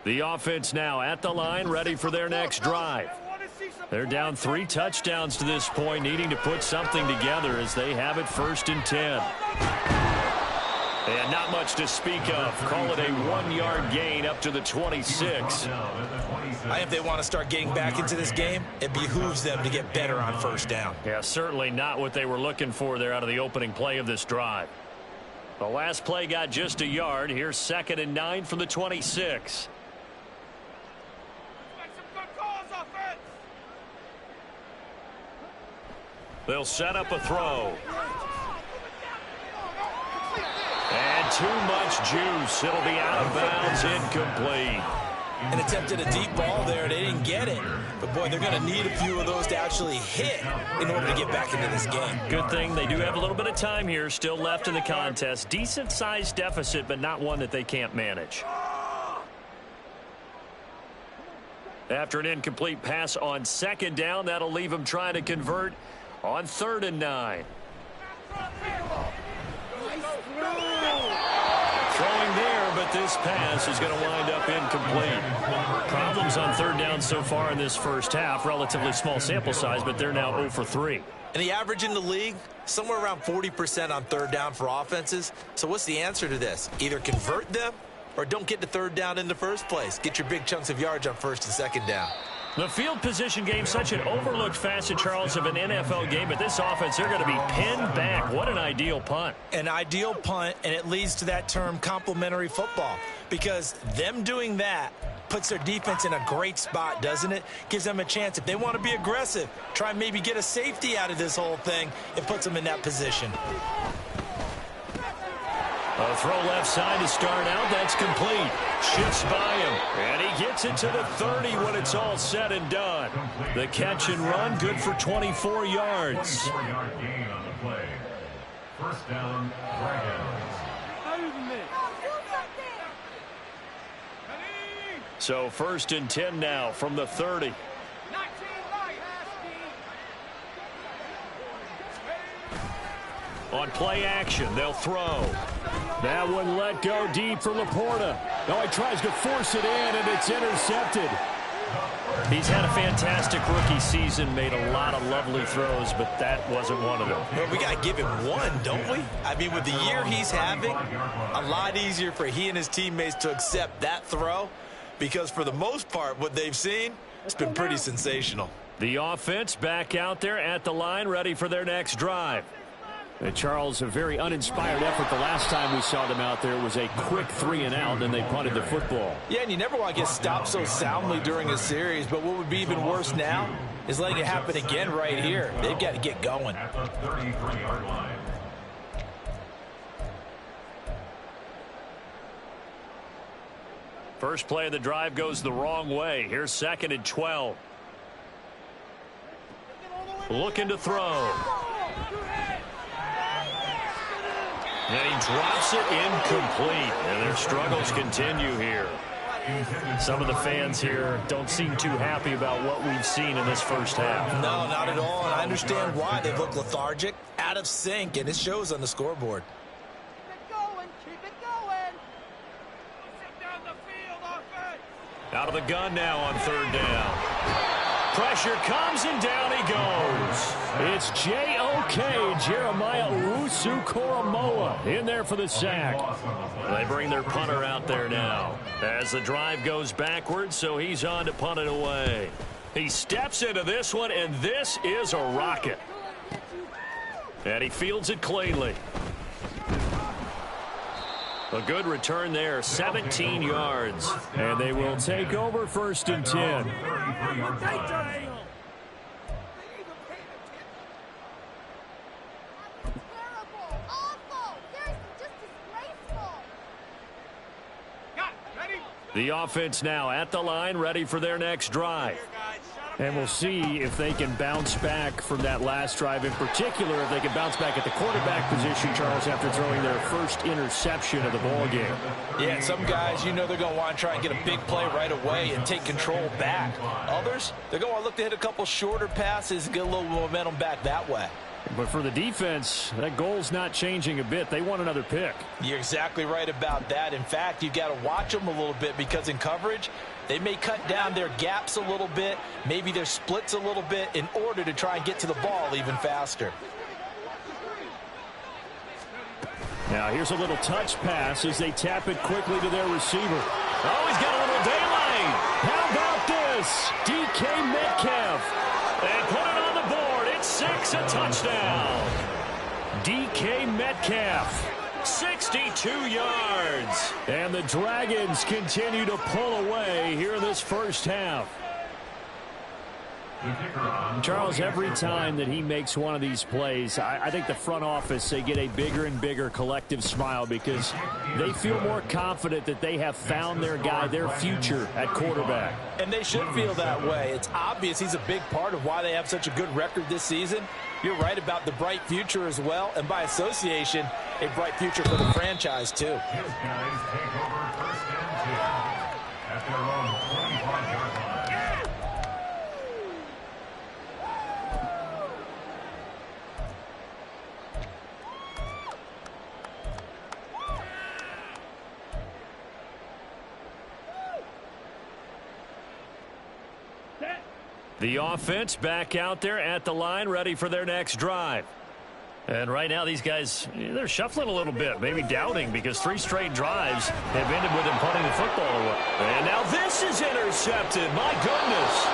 The offense now at the line, ready for their next drive. They're down 3 touchdowns to this point, needing to put something together as they have it 1st and 10. And not much to speak of. Call it a 1-yard gain up to the 26. If they want to start getting back into this game, it behooves them to get better on 1st down. Yeah, certainly not what they were looking for there out of the opening play of this drive. The last play got just a yard. Here's 2nd and 9 from the 26. They'll set up a throw. And too much juice. It'll be out of bounds, incomplete. An attempt at a deep ball there. They didn't get it. But, boy, they're going to need a few of those to actually hit in order to get back into this game. Good thing they do have a little bit of time here still left in the contest. Decent-sized deficit, but not one that they can't manage. After an incomplete pass on 2nd down, that'll leave them trying to convert on 3rd and 9. Throwing there, but this pass is going to wind up incomplete. Problems on 3rd down so far in this first half. Relatively small sample size, but they're now 0 for 3. And the average in the league, somewhere around 40% on 3rd down for offenses. So what's the answer to this? Either convert them or don't get to 3rd down in the first place. Get your big chunks of yards on 1st and 2nd down. The field position game, such an overlooked facet, Charles, of an NFL game. But this offense, they're going to be pinned back. What an ideal punt. An ideal punt, and it leads to that term complementary football. Because them doing that puts their defense in a great spot, doesn't it? Gives them a chance. If they want to be aggressive, try and maybe get a safety out of this whole thing. It puts them in that position. A throw left side to start out. That's complete. Shifts by him. And he gets it to the 30 when it's all said and done. The catch and run, good for 24 yards. 24-yard gain on the play. 1st down, Dragons. So 1st and 10 now from the 30. On play action, they'll throw. That one let go deep for Laporta. Now he tries to force it in, and it's intercepted. He's had a fantastic rookie season, made a lot of lovely throws, but that wasn't one of them. Well, we got to give him one, don't we? I mean, with the year he's having, a lot easier for he and his teammates to accept that throw because for the most part, what they've seen, it's been pretty sensational. The offense back out there at the line, ready for their next drive. And Charles, a very uninspired effort. The last time we saw them out there was a quick 3 and out, and they punted the football. Yeah, and you never want to get stopped so soundly during a series, but what would be even worse now is letting it happen again right here. They've got to get going. At the 33-yard line. First play of the drive goes the wrong way. Here's 2nd and 12. Looking to throw. And he drops it incomplete. And their struggles continue here. Some of the fans here don't seem too happy about what we've seen in this first half. No, not at all. And I understand why. They look lethargic, out of sync, and it shows on the scoreboard. Keep it going. Out of the gun now on 3rd down. Pressure comes and down he goes. It's J.O.K. Jeremiah Owusu-Koramoah in there for the sack. They bring their punter out there now as the drive goes backwards, so he's on to punt it away. He steps into this one, and this is a rocket. And he fields it cleanly. A good return there, 17 yards. And they will take over 1st and 10. The offense now at the line, ready for their next drive. And we'll see if they can bounce back from that last drive. In particular, if they can bounce back at the quarterback position, Charles, after throwing their first interception of the ballgame. Yeah, some guys, you know they're going to want to try and get a big play right away and take control back. Others, they're going to look to hit a couple shorter passes and get a little momentum back that way. But for the defense, that goal's not changing a bit. They want another pick. You're exactly right about that. In fact, you've got to watch them a little bit because in coverage, they may cut down their gaps a little bit, maybe their splits a little bit in order to try and get to the ball even faster. Now here's a little touch pass as they tap it quickly to their receiver. Oh, he's got a little daylight. How about this? DK Metcalf. They put it on the board. It's 6, a touchdown. DK Metcalf. 62 yards. And the Dragons continue to pull away here in this first half. Charles, every time that he makes one of these plays, I think the front office, they get a bigger and bigger collective smile because they feel more confident that they have found their guy, their future at quarterback. And they should feel that way. It's obvious he's a big part of why they have such a good record this season. You're right about the bright future as well, and by association, a bright future for the franchise too. His guys take over first and 10 at their own 25-yard line. The offense back out there at the line, ready for their next drive. And right now, these guys, they're shuffling a little bit, maybe doubting, because 3 straight drives have ended with them punting the football away. And now this is intercepted. My goodness.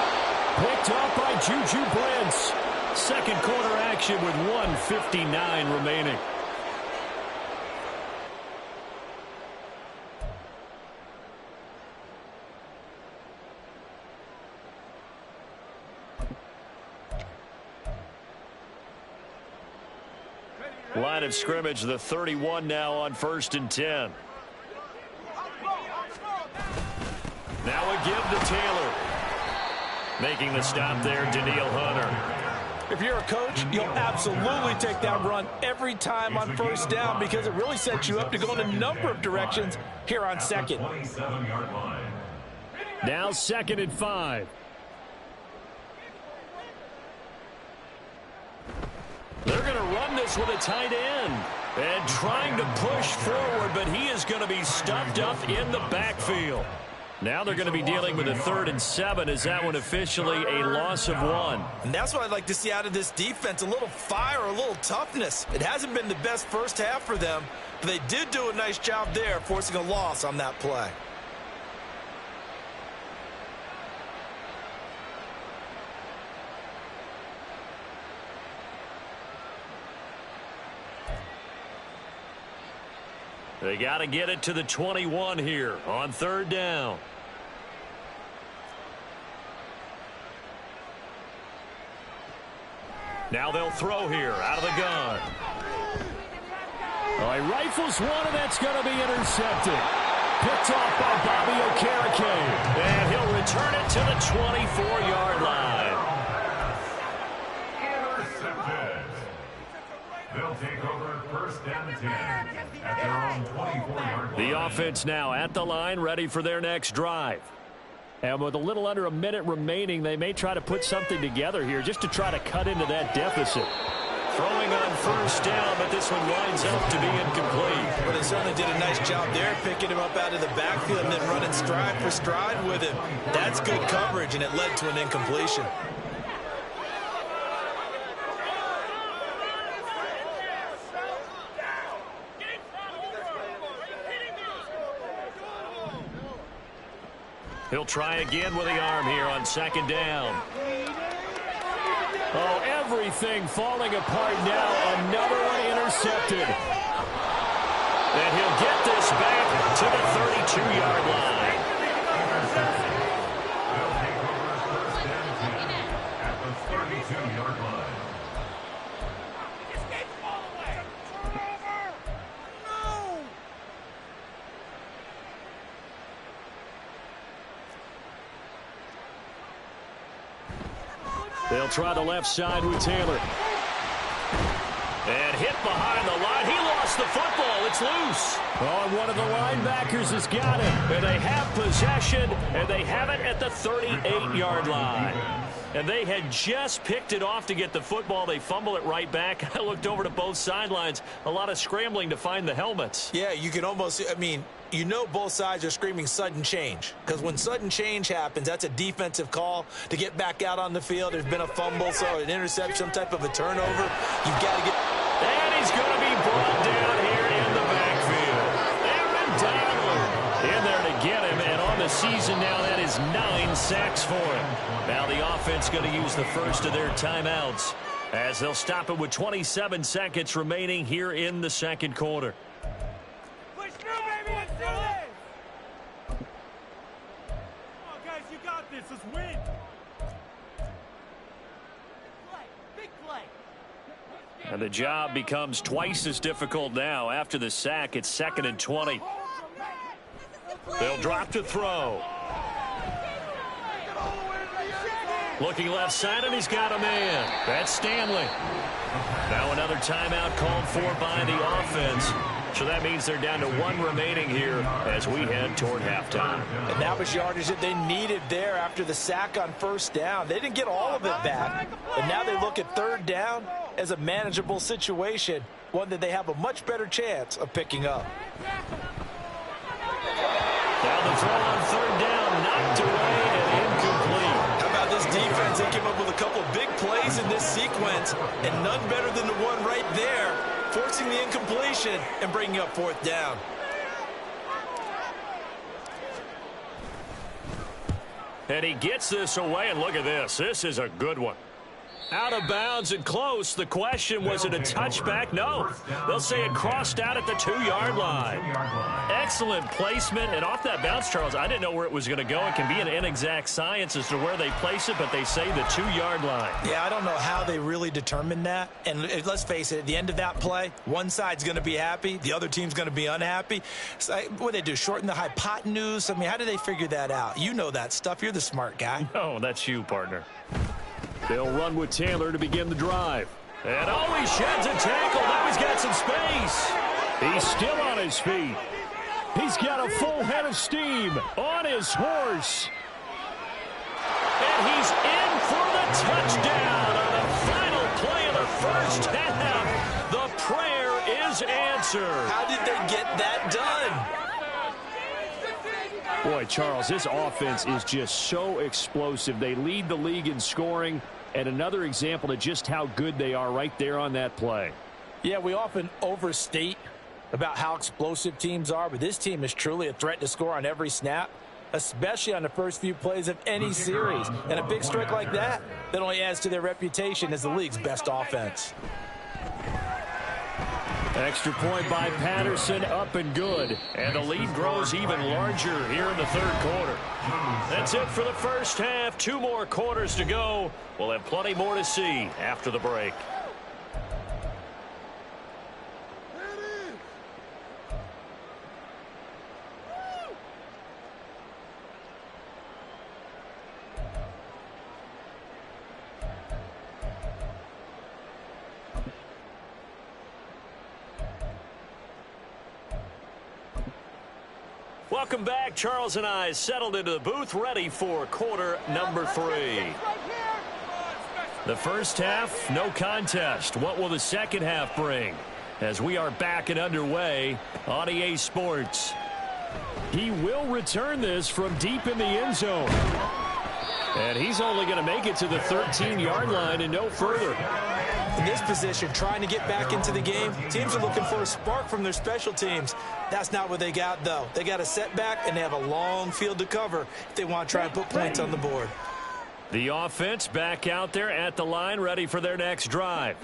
Picked off by Juju Brents. Second quarter action with 1:59 remaining. Line of scrimmage, the 31 now on 1st and 10. Now a give to Taylor. Making the stop there, Daniil Hunter. If you're a coach, you'll absolutely take that run every time on first down because it really sets you up to go in a number of directions here on second. 27-yard line. Now 2nd and 5. They're going to run this with a tight end. And trying to push forward, but he is going to be stuffed up in the backfield. Now they're going to be dealing with a 3rd and 7. Is that one officially a loss of 1? And that's what I'd like to see out of this defense, a little fire, a little toughness. It hasn't been the best first half for them, but they did do a nice job there forcing a loss on that play. They got to get it to the 21 here on 3rd down. Now they'll throw here out of the gun. Oh, he rifles one, and that's going to be intercepted. Picked off by Bobby Okereke. And he'll return it to the 24-yard line. Intercepted. They'll take over 1st and 10 at their own 24-yard line. The offense now at the line, ready for their next drive. And with a little under a minute remaining, they may try to put something together here just to try to cut into that deficit. Throwing on 1st down, but this one winds up to be incomplete. Well, they certainly did a nice job there, picking him up out of the backfield and then running stride for stride with him. That's good coverage, and it led to an incompletion. He'll try again with the arm here on 2nd down. Oh, everything falling apart now. Another one intercepted. And he'll get this back to the 32-yard line. They'll take over 1st and 10 at the 32-yard line. They'll try the left side with Taylor. And hit behind the line. He lost the football. It's loose. Oh, and one of the linebackers has got it. And they have possession, and they have it at the 38-yard line. and they had just picked it off to get the football. They fumble it right back. I looked over to both sidelines. A lot of scrambling to find the helmets. Yeah, you can almost, I mean, you know both sides are screaming sudden change. Because when sudden change happens, that's a defensive call to get back out on the field. There's been a fumble, so an interception, some type of a turnover. You've got to get... And he's going to be brought down here in the backfield. Aaron Donald in there to get him. And on the season now, that is 9 sacks for him. Now the offense going to use the first of their timeouts as they'll stop it with 27 seconds remaining here in the second quarter. Push through, baby. Let's do it. Come on, guys. You got this. Let's win. Big play. And the job becomes twice as difficult now. After the sack, it's 2nd and 20. They'll drop to throw. Looking left side, and he's got a man. That's Stanley. Now another timeout called for by the offense. So that means they're down to 1 remaining here as we head toward halftime. And that was yardage that they needed there after the sack on first down. They didn't get all of it back. But now they look at third down as a manageable situation, one that they have a much better chance of picking up. Now the throw on third down, knocked away and incomplete. How about this defense? They came up with a couple big plays in this sequence, and none better than the one right there, forcing the incompletion and bringing up fourth down. And he gets this away, and look at this. This is a good one. Out of bounds and close. The question, was it a touchback? No. They'll say it crossed out at the 2-yard line. Excellent placement. And off that bounce, Charles, I didn't know where it was going to go. It can be an inexact science as to where they place it, but they say the 2-yard line. Yeah, I don't know how they really determined that. And let's face it, at the end of that play, one side's going to be happy, the other team's going to be unhappy. So, what do they do, shorten the hypotenuse? I mean, how do they figure that out? You know that stuff. You're the smart guy. No, that's you, partner. They'll run with Taylor to begin the drive. And oh, he sheds a tackle. Now he's got some space. He's still on his feet. He's got a full head of steam on his horse. And he's in for the touchdown on the final play of the first half. The prayer is answered. How did they get that done? Boy, Charles, this offense is just so explosive. They lead the league in scoring, and another example of just how good they are right there on that play. Yeah, we often overstate about how explosive teams are, but this team is truly a threat to score on every snap, especially on the first few plays of any series. And a big strike like that only adds to their reputation as the league's best offense. Extra point by Patterson, up and good. And the lead grows even larger here in the third quarter. That's it for the first half. 2 more quarters to go. We'll have plenty more to see after the break. Welcome back. Charles and I settled into the booth, ready for quarter number 3. The first half, no contest. What will the second half bring? As we are back and underway on EA Sports. He will return this from deep in the end zone. And he's only going to make it to the 13-yard line and no further. In this position, trying to get back into the game, teams are looking for a spark from their special teams. That's not what they got, though. They got a setback, and they have a long field to cover if they want to try and put points on the board. The offense back out there at the line, ready for their next drive.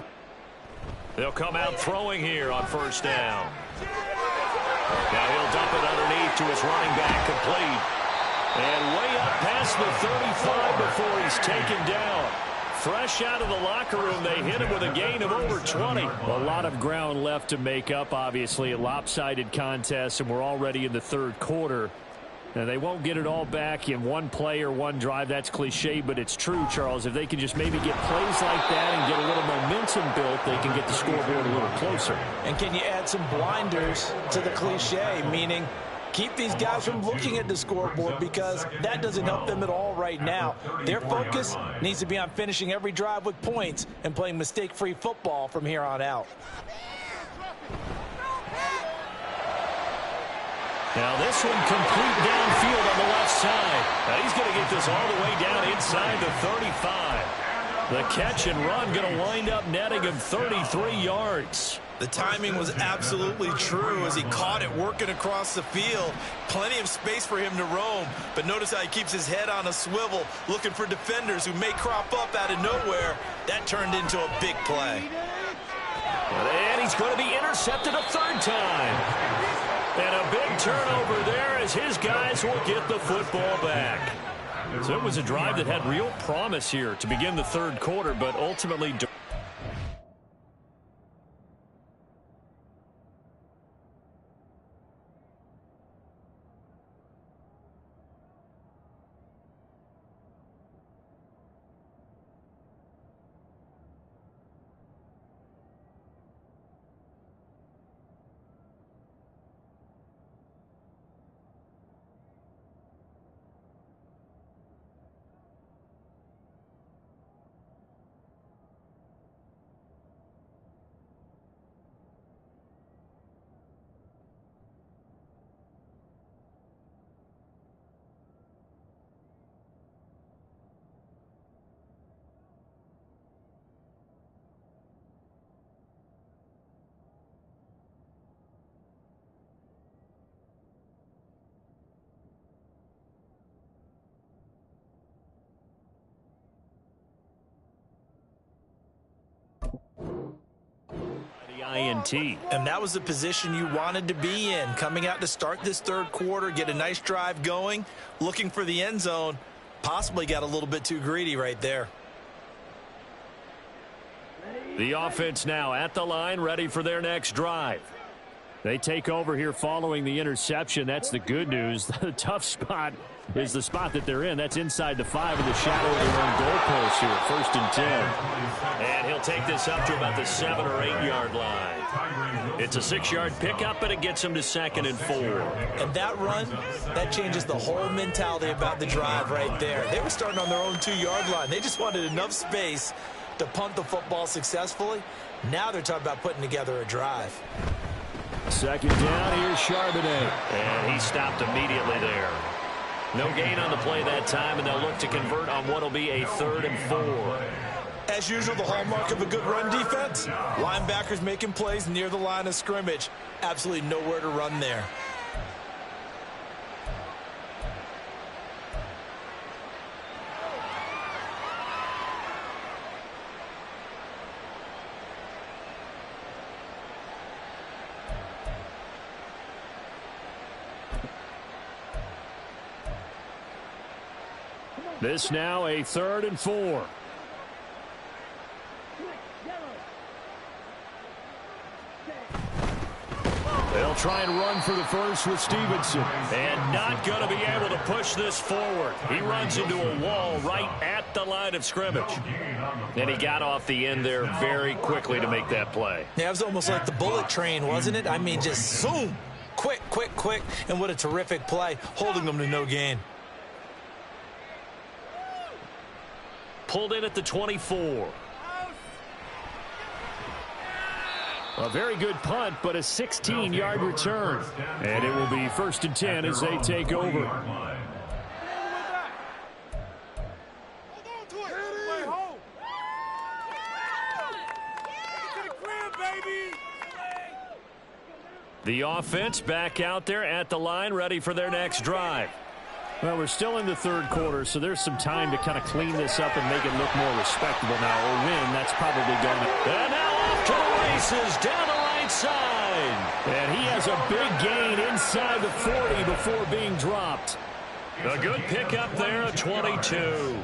They'll come out throwing here on first down. Now he'll dump it underneath to his running back, complete. And way up past the 35 before he's taken down. Fresh out of the locker room, they hit him with a gain of over 20. A lot of ground left to make up, obviously. A lopsided contest, and we're already in the third quarter. And they won't get it all back in one play or one drive. That's cliche, but it's true, Charles. If they can just maybe get plays like that and get a little momentum built, they can get the scoreboard a little closer. And can you add some blinders to the cliche, meaning Keep these guys from looking at the scoreboard because that doesn't help them at all right now. Their focus needs to be on finishing every drive with points and playing mistake-free football from here on out. Now this one complete downfield on the left side. Now he's going to get this all the way down inside the 35. The catch and run going to wind up netting him 33 yards. The timing was absolutely true as he caught it working across the field. Plenty of space for him to roam, but notice how he keeps his head on a swivel, looking for defenders who may crop up out of nowhere. That turned into a big play. And he's going to be intercepted a third time. And a big turnover there as his guys will get the football back. So it was a drive that had real promise here to begin the third quarter, but ultimately... INT. And that was the position you wanted to be in. Coming out to start this third quarter, get a nice drive going, looking for the end zone. Possibly got a little bit too greedy right there. The offense now at the line, ready for their next drive. They take over here following the interception. That's the good news. The tough spot is the spot that they're in. That's inside the 5 in the shadow of their own goalpost here, 1st and 10. And he'll take this up to about the 7 or 8 yard line. It's a 6-yard pickup, but it gets him to 2nd and 4. And that run, that changes the whole mentality about the drive right there. They were starting on their own 2-yard line. They just wanted enough space to punt the football successfully. Now they're talking about putting together a drive. 2nd down, here's Charbonnet. And he stopped immediately there. No gain on the play that time, and they'll look to convert on what will be a 3rd and 4. As usual, the hallmark of a good run defense, linebackers making plays near the line of scrimmage. Absolutely nowhere to run there. This now a 3rd and 4. They'll try and run for the first with Stevenson. And not going to be able to push this forward. He runs into a wall right at the line of scrimmage. And he got off the end there very quickly to make that play. Yeah, it was almost like the bullet train, wasn't it? I mean, just zoom. Quick, quick, quick. And what a terrific play, holding them to no gain. Pulled in at the 24. A very good punt, but a 16-yard return. And it will be 1st and 10 as they take over. The offense back out there at the line, ready for their next drive. Well, we're still in the third quarter, so there's some time to kind of clean this up and make it look more respectable now. Or win, that's probably going to... And now off to the races, down the right side. And he has a big gain inside the 40 before being dropped. A good pickup there, a 22.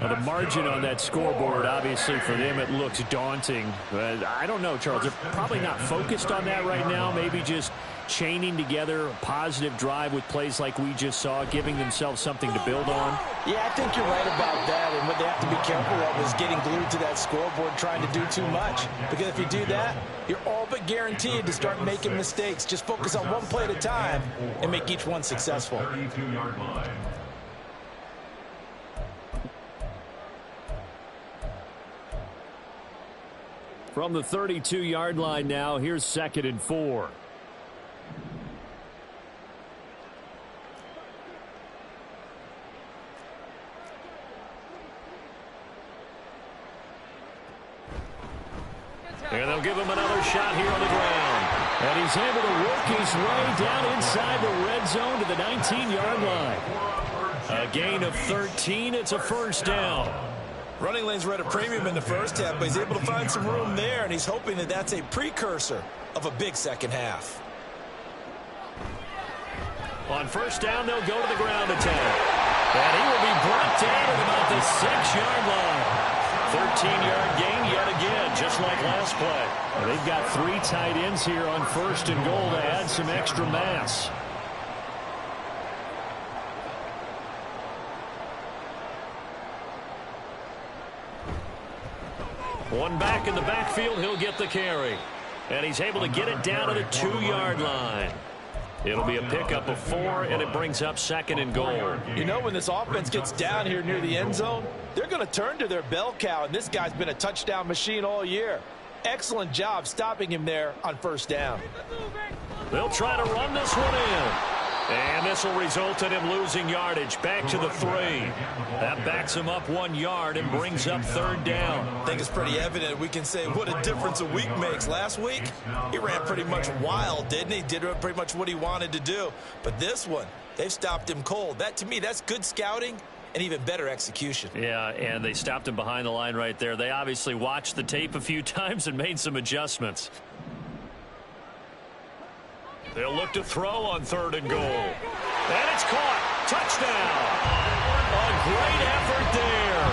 Now, the margin on that scoreboard, obviously, for them, it looks daunting. But I don't know, Charles. They're probably not focused on that right now. Maybe just chaining together a positive drive with plays like we just saw, giving themselves something to build on? Yeah, I think you're right about that. And what they have to be careful of is getting glued to that scoreboard trying to do too much. Because if you do that, you're all but guaranteed to start making mistakes. Just focus on one play at a time and make each one successful. 32-yard line. From the 32-yard line now, here's 2nd and 4. And they'll give him another shot here on the ground. And he's able to work his way down inside the red zone to the 19-yard line. A gain of 13. It's a first down. Running lanes were at a premium in the first half, but he's able to find some room there, and he's hoping that that's a precursor of a big second half. On first down, they'll go to the ground attack. And he will be brought down at about the 6-yard line. 13-yard gain yet again, just like last play. Well, they've got 3 tight ends here on first and goal to add some extra mass. One back in the backfield, he'll get the carry. And he's able to get it down to the 2-yard line. It'll be a pickup of 4, and it brings up 2nd and goal. You know, when this offense gets down here near the end zone, they're going to turn to their bell cow, and this guy's been a touchdown machine all year. Excellent job stopping him there on first down. They'll try to run this one in. And this will result in him losing yardage back to the 3. That backs him up 1 yard and brings up 3rd down. I think it's pretty evident. We can say what a difference a week makes. Last week, he ran pretty much wild, didn't he? Did pretty much what he wanted to do. But this one, they've stopped him cold. That, to me, that's good scouting and even better execution. Yeah, and they stopped him behind the line right there. They obviously watched the tape a few times and made some adjustments. They'll look to throw on 3rd and goal. And it's caught. Touchdown. A great effort there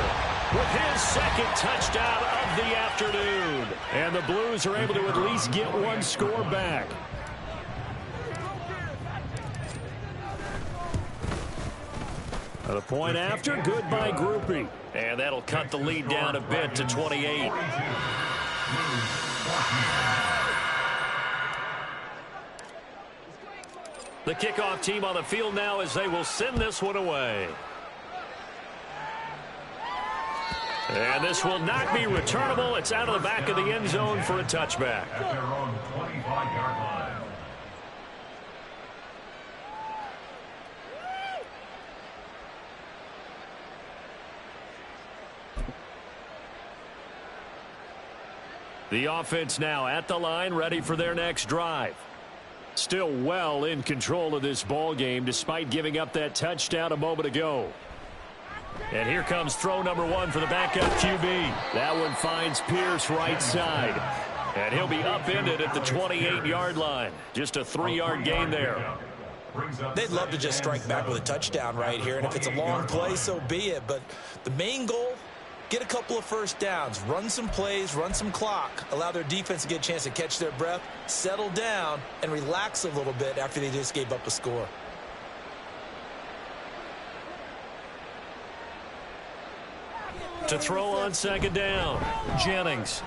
with his 2nd touchdown of the afternoon. And the Blues are able to at least get 1 score back. The point after, good by Groupie. And that'll cut the lead down a bit to 28. The kickoff team on the field now as they will send this one away. And this will not be returnable. It's out of the back of the end zone for a touchback. At their own 25-yard line. The offense now at the line, ready for their next drive. Still well in control of this ball game despite giving up that touchdown a moment ago. And here comes throw number 1 for the backup QB. That one finds Pierce right side. And he'll be upended at the 28-yard line. Just a 3-yard gain there. They'd love to just strike back with a touchdown right here. And if it's a long play, so be it. But the main goal, get a couple of first downs, run some plays, run some clock, allow their defense to get a chance to catch their breath, settle down, and relax a little bit after they just gave up a score. To throw on 2nd down, Jennings.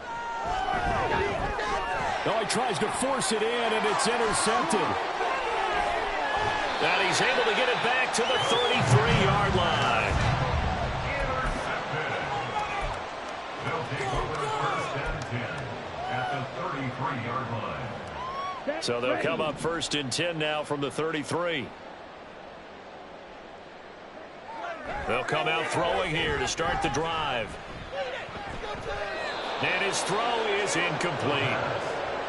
Oh, he tries to force it in, and it's intercepted. And he's able to get it back to the 33-yard line. They'll take over 1st and 10 at the 33-yard line. So they'll come up 1st and 10 now from the 33. They'll come out throwing here to start the drive. And his throw is incomplete.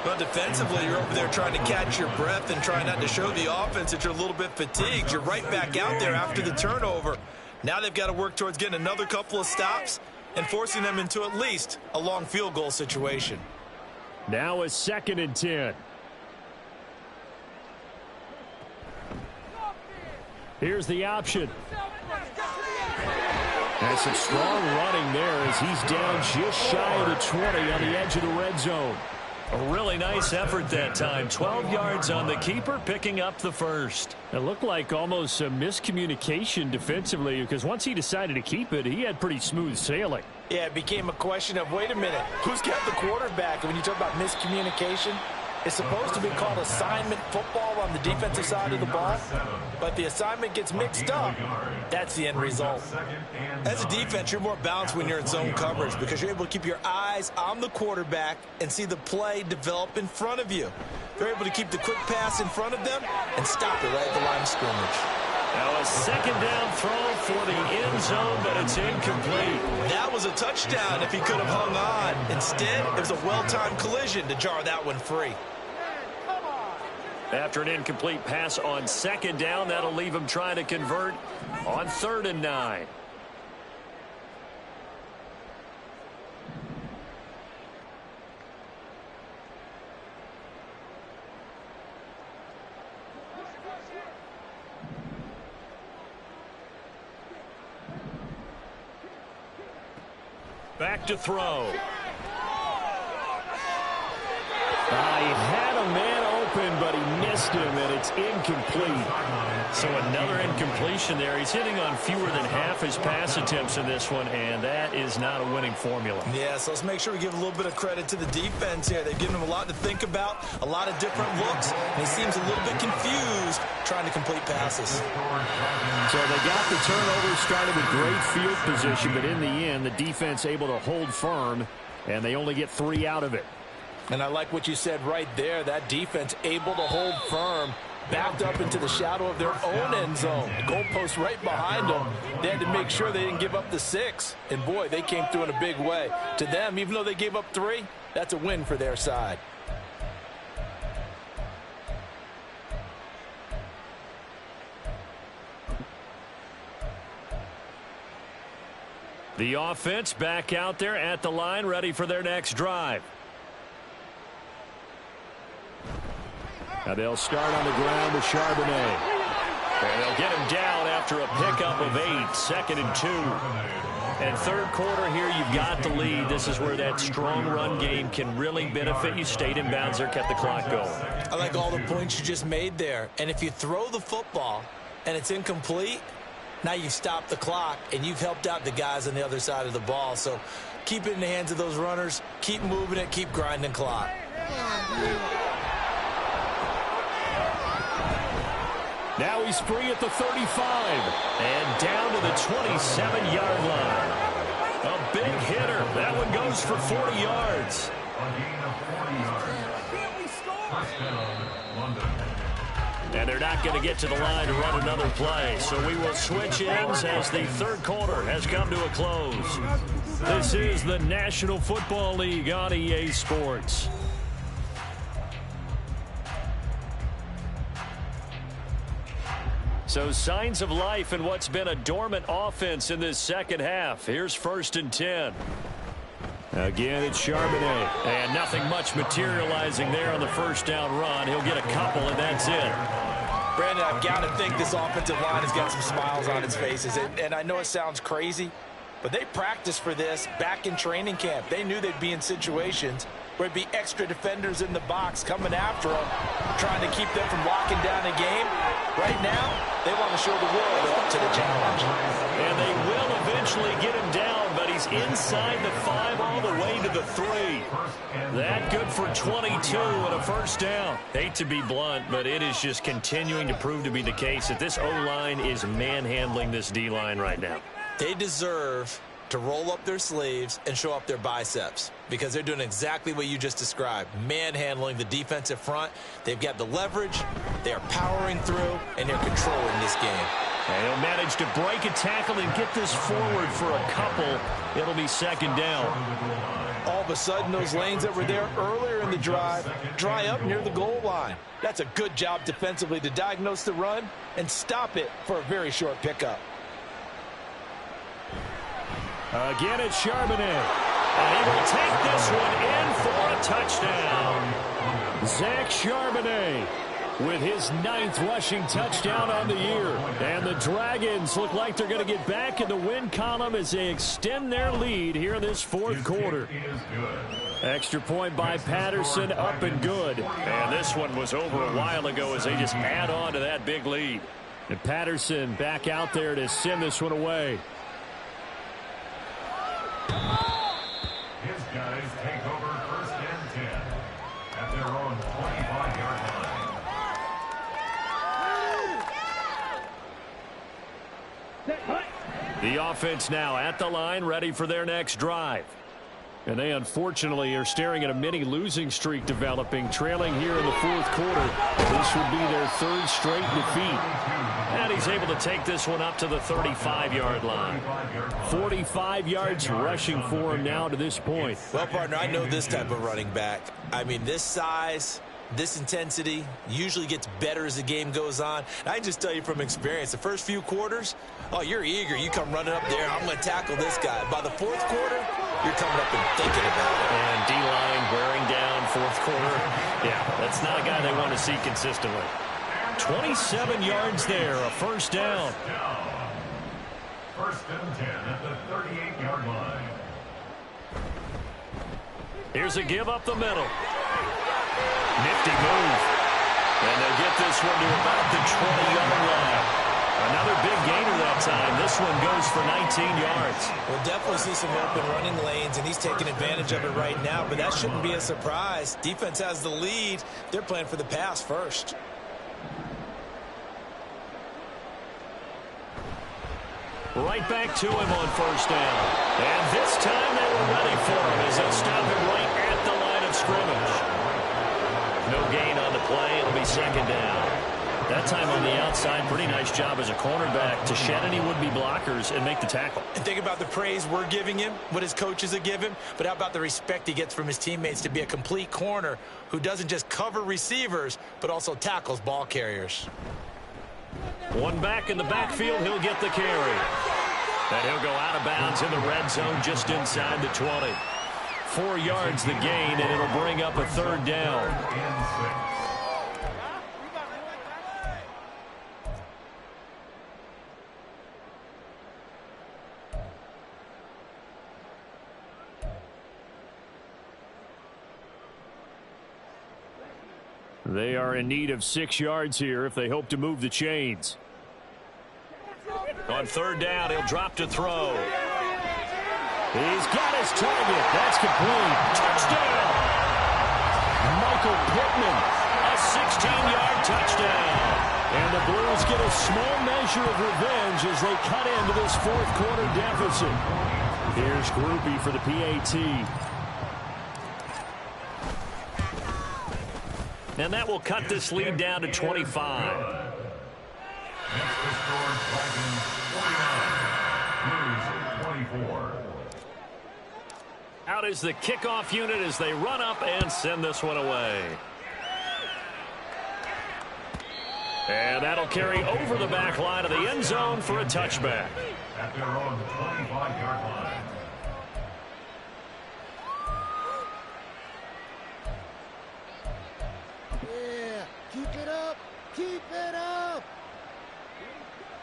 But defensively, you're over there trying to catch your breath and trying not to show the offense that you're a little bit fatigued. You're right back out there after the turnover. Now they've got to work towards getting another couple of stops and forcing them into at least a long field goal situation. Now a 2nd and 10. Here's the option. And some strong running there as he's down just shy of the 20 on the edge of the red zone. A really nice effort that time. 12 yards on the keeper, picking up the first. It looked like almost a miscommunication defensively, because once he decided to keep it, he had pretty smooth sailing. Yeah, it became a question of, wait a minute, who's got the quarterback? And when you talk about miscommunication, it's supposed to be called assignment football on the defensive side of the ball, but the assignment gets mixed up. That's the end result. As a defense, you're more balanced when you're in zone coverage because you're able to keep your eyes on the quarterback and see the play develop in front of you. They're able to keep the quick pass in front of them and stop it right at the line of scrimmage. Now a second down throw for the end zone, but it's incomplete. That was a touchdown if he could have hung on. Instead, it was a well-timed collision to jar that one free. After an incomplete pass on second down, that'll leave him trying to convert on 3rd and 9. Back to throw. He had a man open, but he missed him, and it's incomplete. So another incompletion there. He's hitting on fewer than half his pass attempts in this one, and that is not a winning formula. Yeah, so let's make sure we give a little bit of credit to the defense here. They've given him a lot to think about, a lot of different looks, and he seems a little bit confused trying to complete passes. So they got the turnover, started with great field position, but in the end, the defense able to hold firm, and they only get 3 out of it. And I like what you said right there. That defense able to hold firm, backed up into the shadow of their own end zone. The goalpost right behind them. They had to make sure they didn't give up the 6. And, boy, they came through in a big way. To them, even though they gave up 3, that's a win for their side. The offense back out there at the line, ready for their next drive. Now they'll start on the ground with Charbonnet. And they'll get him down after a pickup of 8, 2nd and 2. And third quarter here, you've got the lead. This is where that strong run game can really benefit you. Stayed in bounds there, kept the clock going. I like all the points you just made there. And if you throw the football and it's incomplete, now you've stopped the clock and you've helped out the guys on the other side of the ball. So keep it in the hands of those runners. Keep moving it. Keep grinding clock. Now he's free at the 35. And down to the 27-yard line. A big hitter. That one goes for 40 yards. And they're not going to get to the line to run another play. So we will switch ends as the third quarter has come to a close. This is the National Football League on EA Sports. So signs of life in what's been a dormant offense in this second half. Here's 1st and 10. Again, it's Charbonnet. And nothing much materializing there on the first down run. He'll get a couple, and that's it. Brandon, I've got to think this offensive line has got some smiles on its faces. And I know it sounds crazy, but they practiced for this back in training camp. They knew they'd be in situations where it'd be extra defenders in the box coming after them, trying to keep them from locking down the game. Right now, they want to show the world they're up to the challenge. And they will eventually get him down, but he's inside the 5 all the way to the 3. That good for 22 and a first down. Hate to be blunt, but it is just continuing to prove to be the case that this O-line is manhandling this D-line right now. They deserve to roll up their sleeves and show up their biceps because they're doing exactly what you just described, manhandling the defensive front. They've got the leverage, they are powering through, and they're controlling this game. And he'll manage to break a tackle and get this forward for a couple. It'll be 2nd down. All of a sudden, those lanes that were there earlier in the drive dry up near the goal line. That's a good job defensively to diagnose the run and stop it for a very short pickup. Again, it's Charbonnet. And he will take this one in for a touchdown. Zach Charbonnet. with his 9th rushing touchdown on the year. And the Dragons look like they're going to get back in the win column as they extend their lead here in this fourth quarter. Extra point by Patterson, up and good. And this one was over a while ago as they just add on to that big lead. And Patterson back out there to send this one away. His guys take over 1st and 10 at their own 25-yard line. The offense now at the line, ready for their next drive. And they unfortunately are staring at a mini losing streak developing, trailing here in the fourth quarter. This would be their 3rd straight defeat. And he's able to take this one up to the 35-yard line. 45 yards rushing for him now to this point. Well, partner, I know this type of running back. I mean, this size, this intensity usually gets better as the game goes on. And I can just tell you from experience, the first few quarters, oh, you're eager. You come running up there, I'm going to tackle this guy. By the fourth quarter, you're coming up and thinking about it. And D-line wearing down fourth quarter. Yeah, that's not a guy they want to see consistently. 27 yards there, a first down. 1st and 10 at the 38-yard line. Here's a give up the middle. Nifty move. And they'll get this one to about the 20-yard line. Another big gainer that time. This one goes for 19 yards. We'll definitely see some open running lanes, and he's taking advantage of it right now, but that shouldn't be a surprise. Defense has the lead. They're playing for the pass first. Right back to him on first down. And this time they were ready for him as they'll stop him right at the line of scrimmage. No gain on the play. It'll be 2nd down. That time on the outside, pretty nice job as a cornerback to shed any would-be blockers and make the tackle. And think about the praise we're giving him, what his coaches are giving, but how about the respect he gets from his teammates to be a complete corner who doesn't just cover receivers, but also tackles ball carriers. One back in the backfield, he'll get the carry. And he'll go out of bounds in the red zone just inside the 20. 4 yards the gain, and it'll bring up a 3rd down. They are in need of 6 yards here if they hope to move the chains. On 3rd down, he'll drop to throw. He's got his target. That's complete. Touchdown. Michael Pittman, a 16-yard touchdown. And the Blues get a small measure of revenge as they cut into this fourth quarter deficit. Here's Groupie for the PAT. And that will cut this lead down to 25. Next to score, Dragons 49, Blues 24. Out is the kickoff unit as they run up and send this one away. And that'll carry over the back line of the end zone for a touchback. At their own 25-yard line.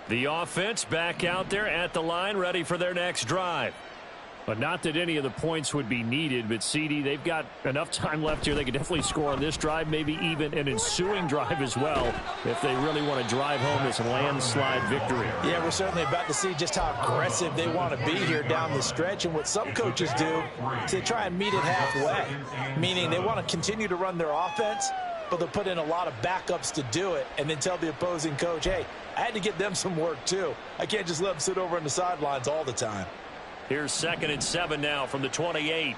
The offense back out there at the line, ready for their next drive. But not that any of the points would be needed, but CD, they've got enough time left here. They could definitely score on this drive, maybe even an ensuing drive as well, if they really want to drive home this landslide victory. Yeah, we're certainly about to see just how aggressive they want to be here down the stretch. And what some coaches do is they try and meet it halfway, meaning they want to continue to run their offense, but they'll put in a lot of backups to do it and then tell the opposing coach, hey, I had to get them some work too. I can't just let them sit over on the sidelines all the time. Here's 2nd and 7 now from the 28.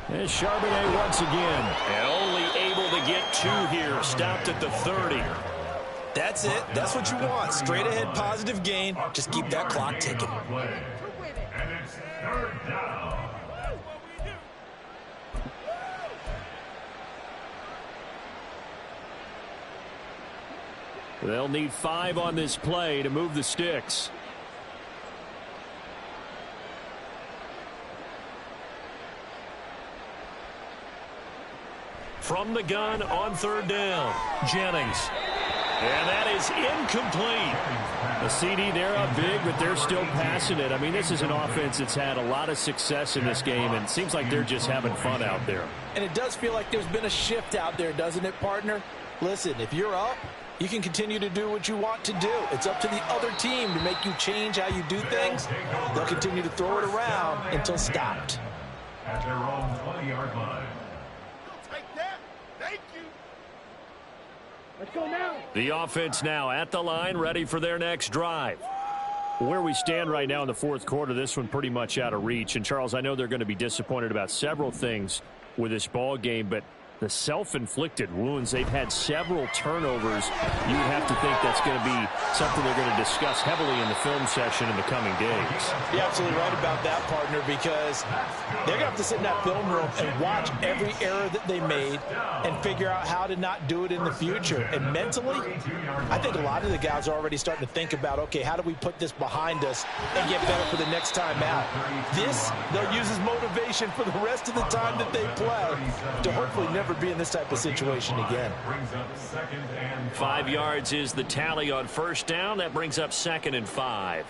And Charbonnet once again. And only able to get 2 here. Stopped at the 30. That's it. That's what you want. Straight ahead positive gain. Just keep that clock ticking. And it's 3rd down. They'll need 5 on this play to move the sticks. from the gun on third down. Jennings. And that is incomplete. A CD, they're up big, but they're still passing it. I mean, this is an offense that's had a lot of success in this game, and it seems like they're just having fun out there. And it does feel like there's been a shift out there, doesn't it, partner? Listen, if you're up, you can continue to do what you want to do. It's up to the other team to make you change how you do things. They'll continue to throw it around until stopped. At their own 20-yard line. Take that. Thank you. Let's go now. The offense now at the line, ready for their next drive. Where we stand right now in the fourth quarter, this one pretty much out of reach. And, Charles, I know they're going to be disappointed about several things with this ball game, but the self-inflicted wounds, they've had several turnovers. You would have to think that's going to be something they're going to discuss heavily in the film session in the coming days. You're absolutely right about that, partner, because they're going to have to sit in that film room and watch every error that they made and figure out how to not do it in the future. And mentally, I think a lot of the guys are already starting to think about, okay, how do we put this behind us and get better for the next time out? This, they'll use as motivation for the rest of the time that they play to hopefully never be in this type of situation again. 5 yards is the tally on first down. That brings up 2nd and 5.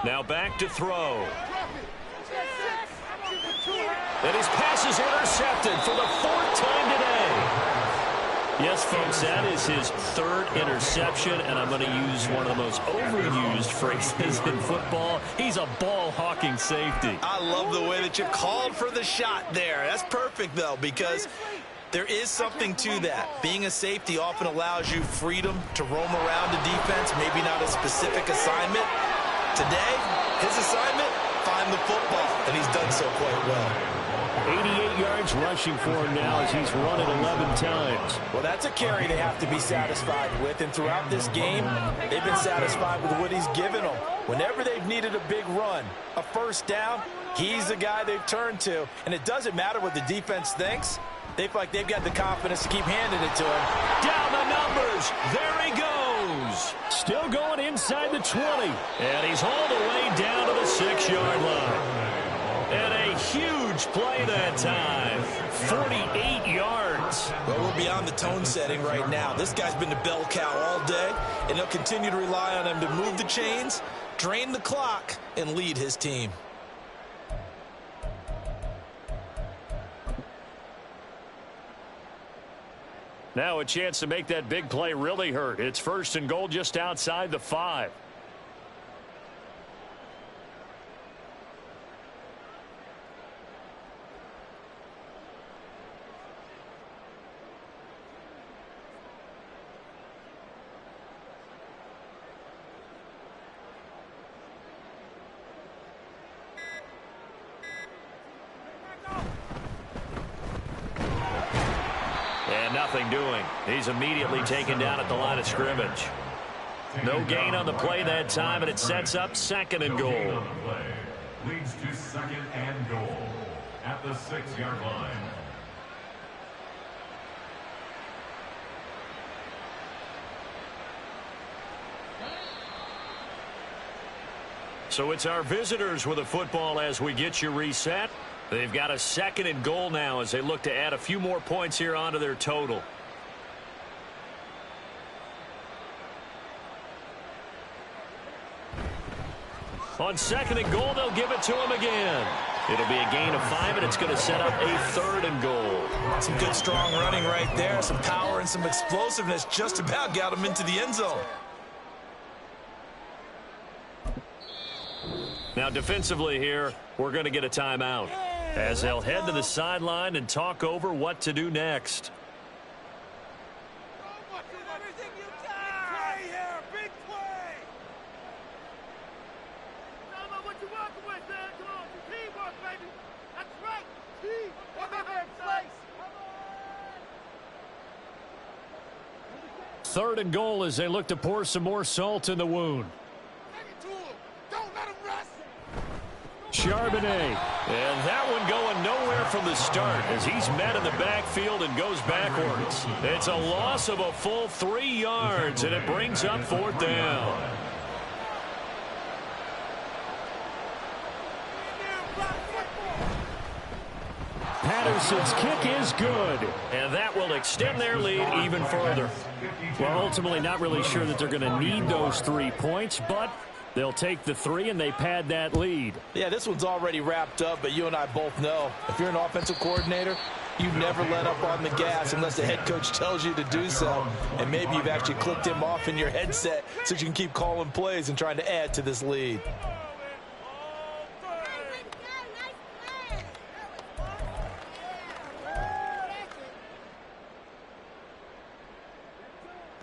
Now back to throw. And his pass is intercepted for the 4th time today. Yes, folks, that is his 3rd interception, and I'm going to use one of the most overused phrases in football. He's a ball-hawking safety. I love the way that you called for the shot there. That's perfect, though, because there is something to that. Being a safety often allows you freedom to roam around the defense, maybe not a specific assignment. Today, his assignment, find the football, and he's done so quite well. 88 yards rushing for him now as he's run it 11 times. Well, that's a carry they have to be satisfied with, and throughout this game, they've been satisfied with what he's given them. Whenever they've needed a big run, a first down, he's the guy they've turned to, and it doesn't matter what the defense thinks. They feel like they've got the confidence to keep handing it to him. Down the numbers. There he goes. Still going inside the 20. And he's all the way down to the 6-yard line. And a huge play that time. 48 yards. Well, we're beyond the tone setting right now. This guy's been the bell cow all day, and they'll continue to rely on him to move the chains, drain the clock, and lead his team. Now a chance to make that big play really hurt. It's 1st and goal just outside the 5. Nothing doing. He's immediately taken down at the line of scrimmage. No gain on the play that time, and it sets up 2nd and goal. Leads to 2nd and goal at the 6-yard line. So it's our visitors with a football as we get you reset. They've got a 2nd and goal now as they look to add a few more points here onto their total. On 2nd and goal, they'll give it to him again. It'll be a gain of 5, and it's going to set up a 3rd and goal. Some good, strong running right there. Some power and some explosiveness just about got him into the end zone. Now, defensively here, we're going to get a timeout as they'll head to the sideline and talk over what to do next. Third and goal as they look to pour some more salt in the wound. Charbonnet. And that one going nowhere from the start as he's met in the backfield and goes backwards. It's a loss of a full 3 yards, and it brings up 4th down. Patterson's kick is good, and that will extend their lead even further. Well, ultimately not really sure that they're going to need those 3 points, but they'll take the 3 and they pad that lead. Yeah, this one's already wrapped up, but you and I both know if you're an offensive coordinator, you never let up on the gas unless the head coach tells you to do so. And maybe you've actually clicked him off in your headset so you can keep calling plays and trying to add to this lead.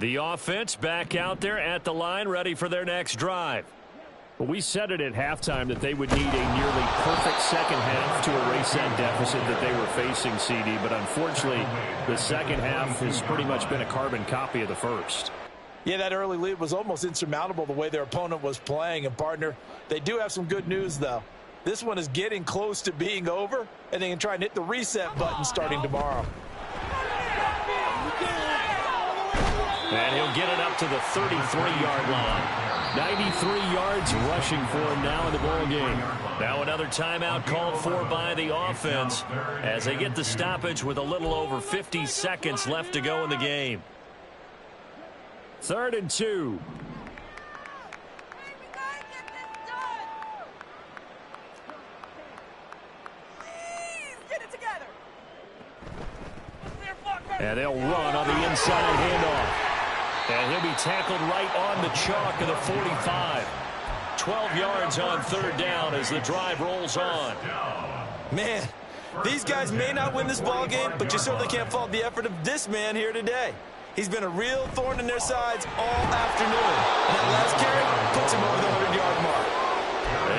The offense back out there at the line, ready for their next drive. But we said it at halftime that they would need a nearly perfect second half to erase that deficit that they were facing, CD. But unfortunately, the second half has pretty much been a carbon copy of the first. Yeah, that early lead was almost insurmountable the way their opponent was playing. And, partner, they do have some good news, though. This one is getting close to being over, and they can try and hit the reset button starting tomorrow. And he'll get it up to the 33-yard line. 93 yards rushing for him now in the ball game. Now another timeout called for by the offense as they get the stoppage with a little over 50 seconds left to go in the game. 3rd and 2. And they'll run on the inside handoff. And he'll be tackled right on the chalk of the 45. 12 yards on 3rd down as the drive rolls on. Man, these guys may not win this ball game, but you certainly can't fault the effort of this man here today. He's been a real thorn in their sides all afternoon. And that last carry puts him over the 100-yard mark.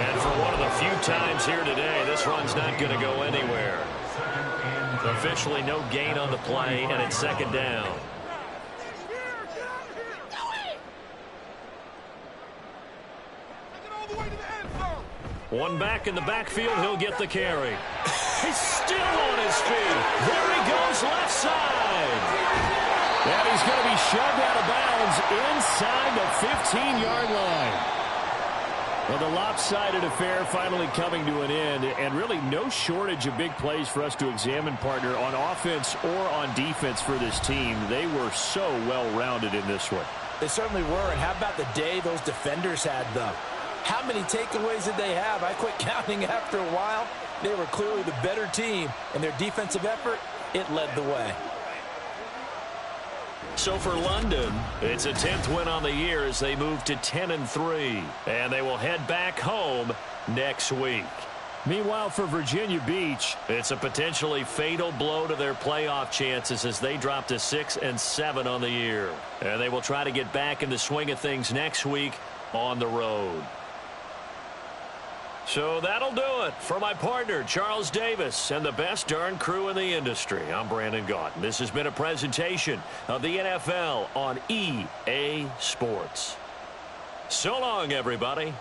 And for one of the few times here today, this run's not going to go anywhere. Officially no gain on the play, and it's 2nd down. One back in the backfield, he'll get the carry. He's still on his feet. There he goes, left side. And he's going to be shoved out of bounds inside the 15-yard line. Well, the lopsided affair finally coming to an end, and really no shortage of big plays for us to examine, partner, on offense or on defense for this team. They were so well-rounded in this one. They certainly were, and how about the day those defenders had, though? How many takeaways did they have? I quit counting after a while. They were clearly the better team, and their defensive effort, it led the way. So for London, it's a 10th win on the year as they move to 10-3, and they will head back home next week. Meanwhile, for Virginia Beach, it's a potentially fatal blow to their playoff chances as they drop to 6-7 on the year. And they will try to get back in the swing of things next week on the road. So that'll do it for my partner, Charles Davis, and the best darn crew in the industry. I'm Brandon Gaudin. This has been a presentation of the NFL on EA Sports. So long, everybody.